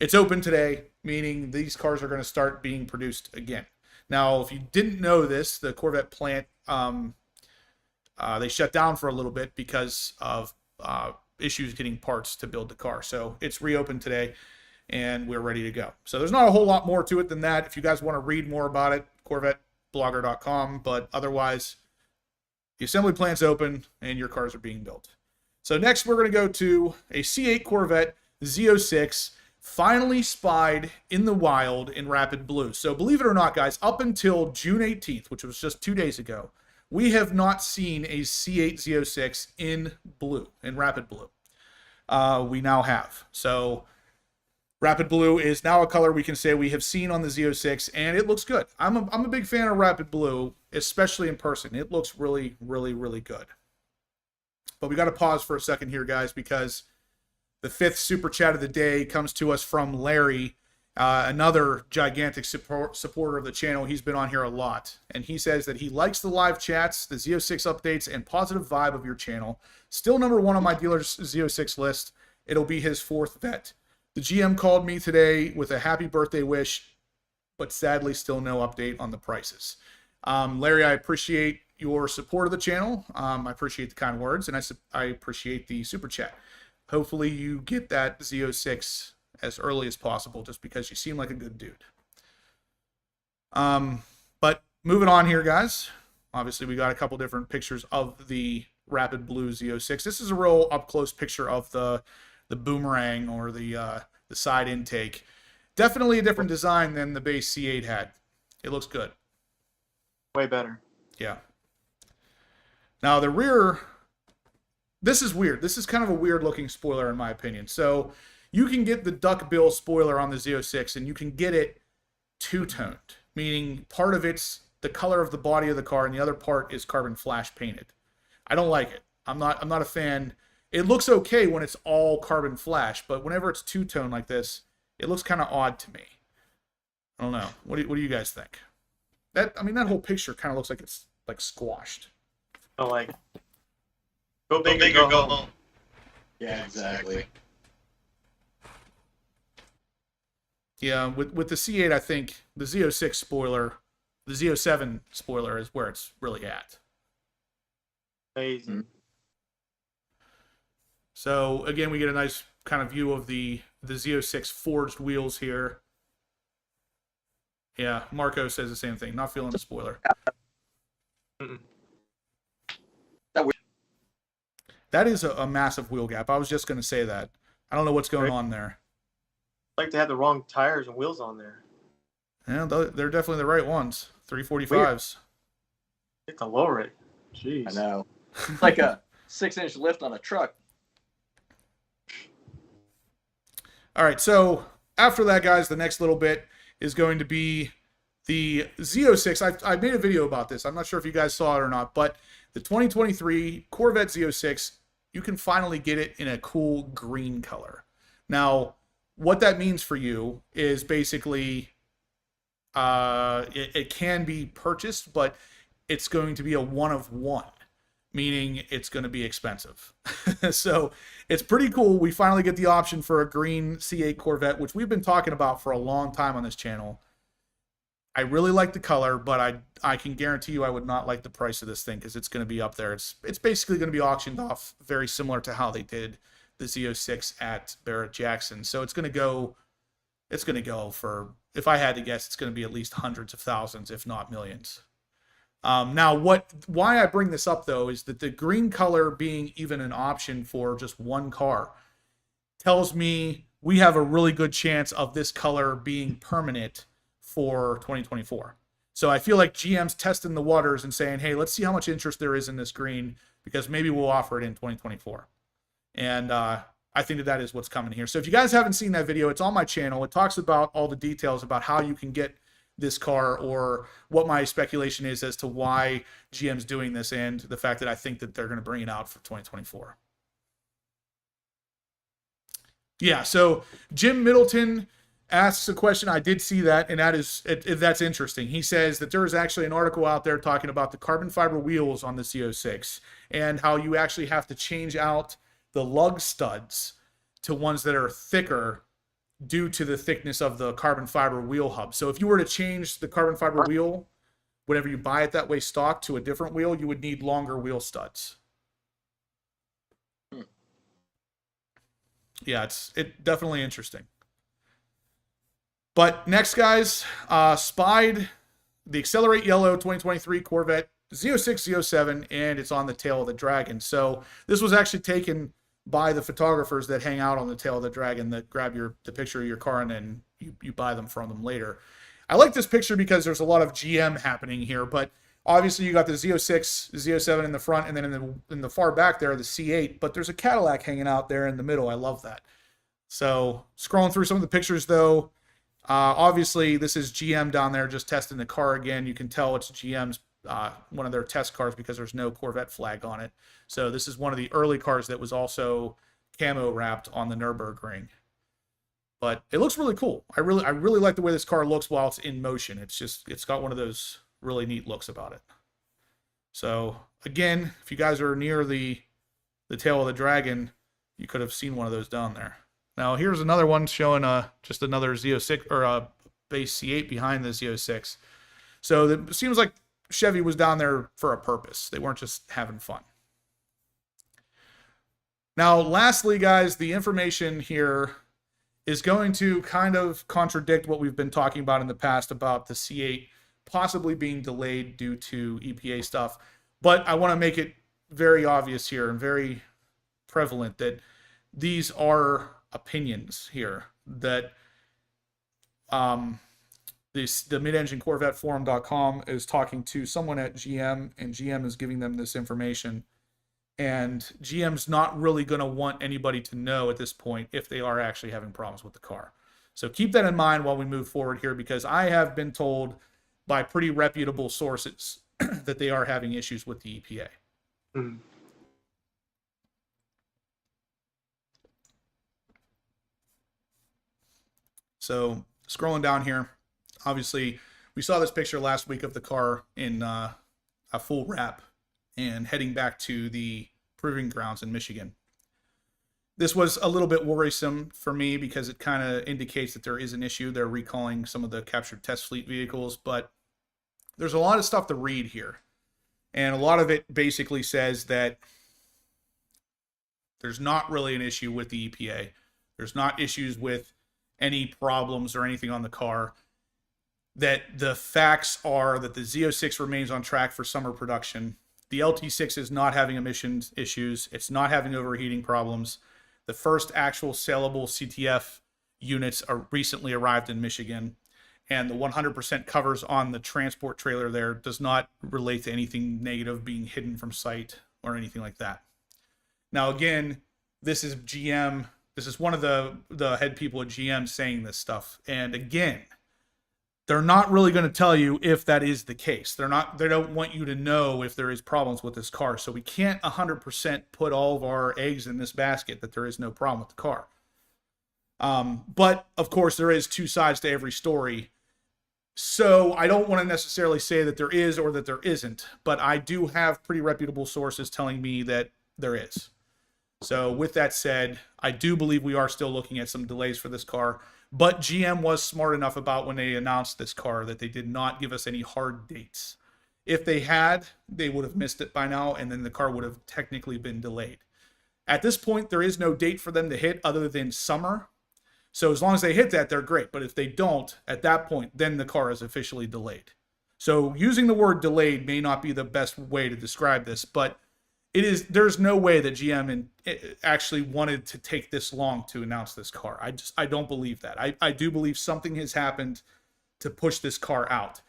it's open today, meaning these cars are going to start being produced again. Now, if you didn't know this, the Corvette plant They shut down for a little bit because of issues getting parts to build the car. So it's reopened today, and we're ready to go. So there's not a whole lot more to it than that. If you guys want to read more about it, CorvetteBlogger.com. But otherwise, the assembly plant's open, and your cars are being built. So next, we're going to go to a C8 Corvette Z06, finally spied in the wild in Rapid Blue. So believe it or not, guys, up until June 18th, which was just 2 days ago, we have not seen a C8 Z06 in blue, in Rapid Blue. We now have. So Rapid Blue is now a color we can say we have seen on the Z06, and it looks good. I'm a big fan of Rapid Blue, especially in person. It looks really, really, really good. But we got to pause for a second here, guys, because the 5th super chat of the day comes to us from Larry, another gigantic supporter of the channel. He's been on here a lot. And he says that he likes the live chats, the Z06 updates, and positive vibe of your channel. Still number 1 on my dealer's Z06 list. It'll be his 4th vet. The GM called me today with a happy birthday wish, but sadly still no update on the prices. Larry, I appreciate your support of the channel. I appreciate the kind words, and I appreciate the super chat. Hopefully you get that Z06 as early as possible, just because you seem like a good dude. But moving on here, guys. Obviously, we got a couple different pictures of the Rapid Blue Z06. This is a real up-close picture of the boomerang or the side intake. Definitely a different design than the base C8 had. It looks good. Way better. Yeah. Now the rear, this is weird. This is kind of a weird looking spoiler in my opinion. So you can get the duckbill spoiler on the Z06 and you can get it two-toned, meaning part of it's the color of the body of the car and the other part is carbon flash painted. I don't like it. I'm not a fan. It looks okay when it's all carbon flash, but whenever it's two-tone like this, it looks kind of odd to me. I don't know. What do you guys think? That whole picture kind of looks like it's like squashed. I like it. Go big or go home. Yeah, exactly. Yeah, with the C8, I think the Z06 spoiler, the Z07 spoiler is where it's really at. Amazing. Mm-hmm. So again, we get a nice kind of view of the Z06 forged wheels here. Yeah, Marco says the same thing. Not feeling the spoiler. Mm-mm. That is a massive wheel gap. I was just going to say that. I don't know what's going on there. Like they had the wrong tires and wheels on there. Yeah, they're definitely the right ones. 345s. Get to lower it. Jeez. I know. It's like a 6-inch lift on a truck. All right, so after that, guys, the next little bit is going to be the Z06. I made a video about this. I'm not sure if you guys saw it or not, but the 2023 Corvette Z06, you can finally get it in a cool green color. Now, what that means for you is basically it can be purchased, but it's going to be a one of one, meaning it's going to be expensive. So it's pretty cool. We finally get the option for a green C8 Corvette, which we've been talking about for a long time on this channel. I really like the color, but I can guarantee you I would not like the price of this thing because it's going to be up there. It's basically going to be auctioned off very similar to how they did the Z06 at Barrett-Jackson. So it's going to go for, if I had to guess, it's going to be at least hundreds of thousands, if not millions. Now, why I bring this up, though, is that the green color being even an option for just one car tells me we have a really good chance of this color being permanent for 2024. So I feel like GM's testing the waters and saying, hey, let's see how much interest there is in this green because maybe we'll offer it in 2024. And I think that is what's coming here. So if you guys haven't seen that video, it's on my channel. It talks about all the details about how you can get this car or what my speculation is as to why GM's doing this and the fact that I think that they're going to bring it out for 2024. Yeah, so Jim Middleton asks a question. I did see that, and that's interesting. He says that there is actually an article out there talking about the carbon fiber wheels on the Z06 and how you actually have to change out the lug studs to ones that are thicker due to the thickness of the carbon fiber wheel hub. So if you were to change the carbon fiber wheel whenever you buy it that way stock to a different wheel, you would need longer wheel studs. Yeah, it's definitely interesting. But next, guys, Spied, the Accelerate Yellow 2023 Corvette Z06, Z07, and it's on the tail of the Dragon. So this was actually taken by the photographers that hang out on the tail of the Dragon that grab the picture of your car and then you buy them from them later. I like this picture because there's a lot of GM happening here, but obviously you got the Z06, Z07 in the front, and then in the far back there, the C8, but there's a Cadillac hanging out there in the middle. I love that. So scrolling through some of the pictures though, obviously this is GM down there just testing the car again. You can tell it's GM's one of their test cars because there's no Corvette flag on it. So this is one of the early cars that was also camo wrapped on the Nürburgring. But it looks really cool. I really like the way this car looks while it's in motion. It's got one of those really neat looks about it. So again, if you guys are near the tail of the Dragon, you could have seen one of those down there. Now here's another one showing just another Z06 or a base C8 behind the Z06. So it seems like Chevy was down there for a purpose. They weren't just having fun. Now, lastly, guys, the information here is going to kind of contradict what we've been talking about in the past about the C8 possibly being delayed due to EPA stuff. But I want to make it very obvious here and very prevalent that these are opinions here, that the mid-engine Corvette forum.com is talking to someone at GM, and GM is giving them this information. And GM's not really going to want anybody to know at this point if they are actually having problems with the car. So keep that in mind while we move forward here, because I have been told by pretty reputable sources that they are having issues with the EPA. Mm. So scrolling down here, obviously we saw this picture last week of the car in a full wrap and heading back to the proving grounds in Michigan. This was a little bit worrisome for me because it kind of indicates that there is an issue. They're recalling some of the captured test fleet vehicles, but there's a lot of stuff to read here. And a lot of it basically says that there's not really an issue with the EPA. There's not issues with any problems or anything on the car. That the facts are that the Z06 remains on track for summer production. The LT6 is not having emissions issues. It's not having overheating problems. The first actual saleable CTF units are recently arrived in Michigan. And the 100% covers on the transport trailer there does not relate to anything negative being hidden from sight or anything like that. Now, again, this is GM. This is one of the head people at GM saying this stuff. And again, they're not really going to tell you if that is the case. They don't want you to know if there is problems with this car. So we can't 100% put all of our eggs in this basket that there is no problem with the car. But of course there is two sides to every story. So I don't want to necessarily say that there is or that there isn't, but I do have pretty reputable sources telling me that there is. So with that said, I do believe we are still looking at some delays for this car. But GM was smart enough about when they announced this car that they did not give us any hard dates. If they had, they would have missed it by now, and then the car would have technically been delayed. At this point, there is no date for them to hit other than summer. So as long as they hit that, they're great. But if they don't, at that point, then the car is officially delayed. So using the word delayed may not be the best way to describe this, but it is. There's no way that GM actually wanted to take this long to announce this car. I don't believe that. I do believe something has happened to push this car out.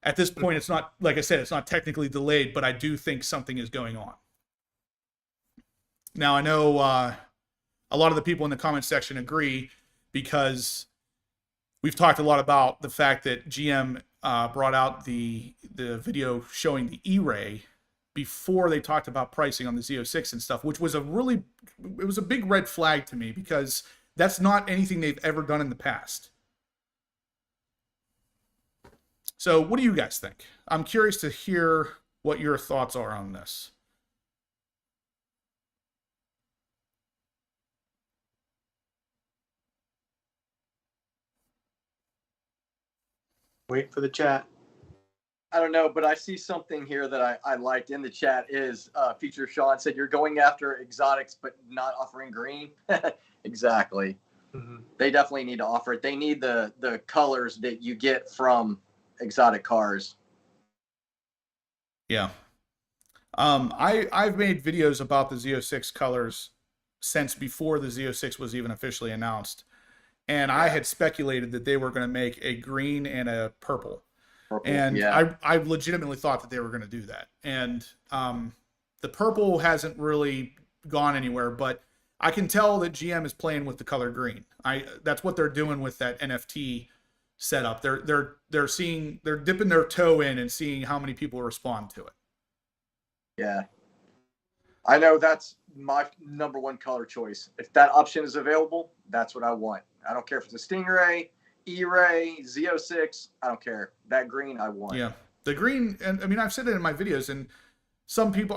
At this point, it's not, like I said, it's not technically delayed, but I do think something is going on. Now, I know a lot of the people in the comment section agree because we've talked a lot about the fact that GM brought out the video showing the E-Ray before they talked about pricing on the Z06 and stuff, which was it was a big red flag to me because that's not anything they've ever done in the past. So what do you guys think? I'm curious to hear what your thoughts are on this. Wait for the chat. I don't know, but I see something here that I liked in the chat is Feature Sean said you're going after exotics but not offering green. Exactly. Mm-hmm. They definitely need to offer it. They need the colors that you get from exotic cars. Yeah. I've made videos about the Z06 colors since before the Z06 was even officially announced. And I had speculated that they were going to make a green and a purple. And I legitimately thought that they were going to do that. And the purple hasn't really gone anywhere, but I can tell that GM is playing with the color green. That's what they're doing with that NFT setup. They're dipping their toe in and seeing how many people respond to it. Yeah. I know that's my number one color choice. If that option is available, that's what I want. I don't care if it's a Stingray, E-Ray, Z06. I don't care. That green I want. Yeah. The green, and I mean, I've said it in my videos, and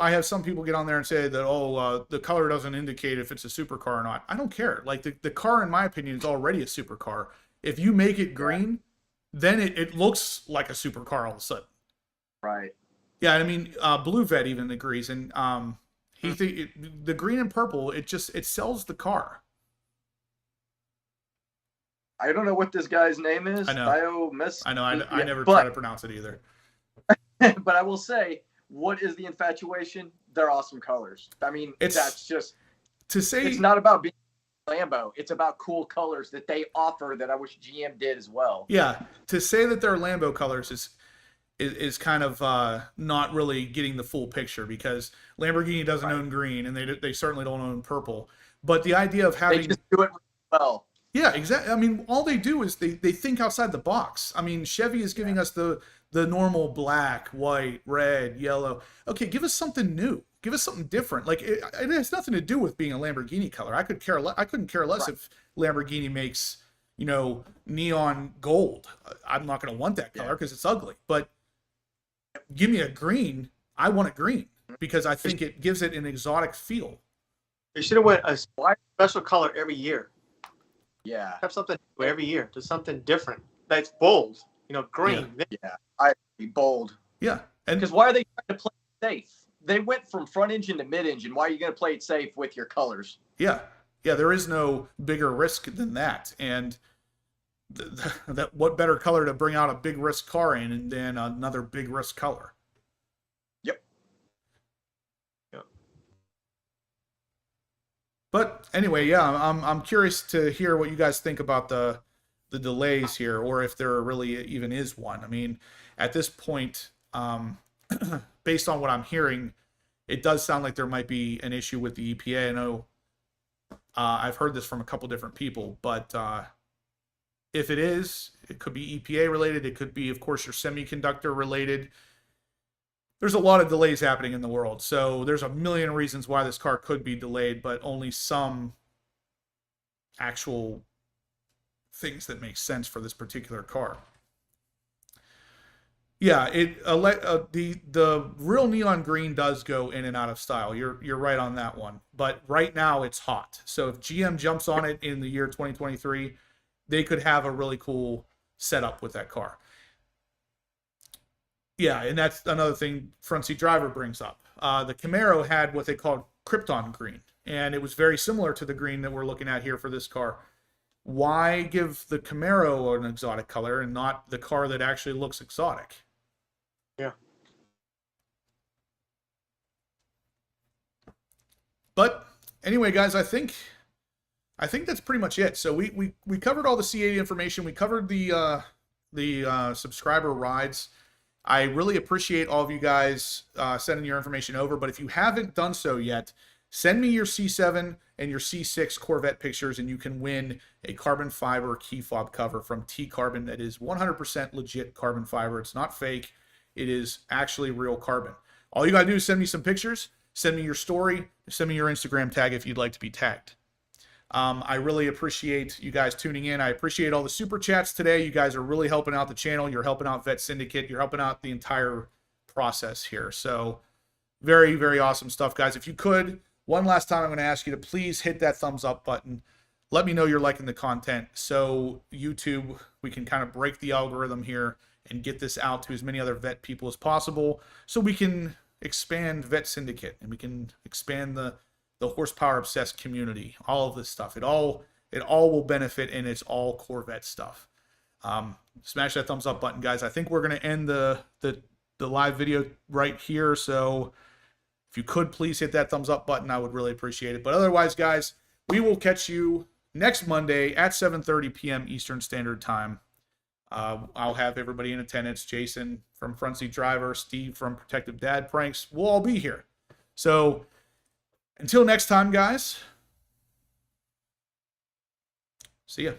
I have some people get on there and say that, the color doesn't indicate if it's a supercar or not. I don't care. Like the car, in my opinion, is already a supercar. If you make it green, then it looks like a supercar all of a sudden. Right. Yeah, I mean, Blue Vet even agrees, and the green and purple, it sells the car. I don't know what this guy's name is. I know. I never try to pronounce it either. But I will say, what is the infatuation? They're awesome colors. I mean, that's just to say. It's not about being Lambo. It's about cool colors that they offer that I wish GM did as well. Yeah, to say that they're Lambo colors is kind of not really getting the full picture, because Lamborghini doesn't own green, and they certainly don't own purple. But the idea of having they just do it well. Yeah, exactly. I mean, all they do is they think outside the box. I mean, Chevy is giving us the normal black, white, red, yellow. Okay, give us something new. Give us something different. Like it has nothing to do with being a Lamborghini color. I couldn't care less if Lamborghini makes, neon gold. I'm not going to want that color because it's ugly. But give me a green. I want it green because I think it gives it an exotic feel. They should have went a special color every year. Yeah. Have something every year, just something different. That's bold. Green. Yeah. I be bold. Yeah. And because why are they trying to play it safe? They went from front engine to mid engine. Why are you going to play it safe with your colors? Yeah. Yeah, there is no bigger risk than that. And that what better color to bring out a big risk car in than another big risk color? Yep. But anyway, yeah, I'm curious to hear what you guys think about the delays here, or if there really even is one. I mean, at this point, based on what I'm hearing, it does sound like there might be an issue with the EPA. I know I've heard this from a couple different people, but if it is, it could be EPA related. It could be, of course, your semiconductor related. There's a lot of delays happening in the world, so there's a million reasons why this car could be delayed, but only some actual things that make sense for this particular car. Yeah, the real neon green does go in and out of style. You're right on that one, but right now it's hot. So if GM jumps on it in the year 2023, they could have a really cool setup with that car. Yeah, and that's another thing Front Seat Driver brings up. The Camaro had what they called Krypton green, and it was very similar to the green that we're looking at here for this car. Why give the Camaro an exotic color and not the car that actually looks exotic? Yeah. But anyway, guys, I think that's pretty much it. So we covered all the C8 information. We covered the subscriber rides. I really appreciate all of you guys sending your information over, but if you haven't done so yet, send me your C7 and your C6 Corvette pictures, and you can win a carbon fiber key fob cover from T-Carbon that is 100% legit carbon fiber. It's not fake. It is actually real carbon. All you got to do is send me some pictures, send me your story, send me your Instagram tag if you'd like to be tagged. I really appreciate you guys tuning in. I appreciate all the super chats today. You guys are really helping out the channel. You're helping out Vet Syndicate. You're helping out the entire process here. So very, very awesome stuff, guys. If you could, one last time, I'm going to ask you to please hit that thumbs up button. Let me know you're liking the content so YouTube, we can kind of break the algorithm here and get this out to as many other vet people as possible, so we can expand Vet Syndicate and we can expand the horsepower obsessed community. All of this stuff, it all will benefit, and it's all Corvette stuff. Smash that thumbs up button, guys. I think we're gonna end the live video right here. So if you could please hit that thumbs up button, I would really appreciate it. But otherwise, guys, we will catch you next Monday at 7:30 p.m. Eastern Standard Time. I'll have everybody in attendance. Jason from Front Seat Driver, Steve from Protective Dad Pranks. We'll all be here. So until next time, guys, see ya.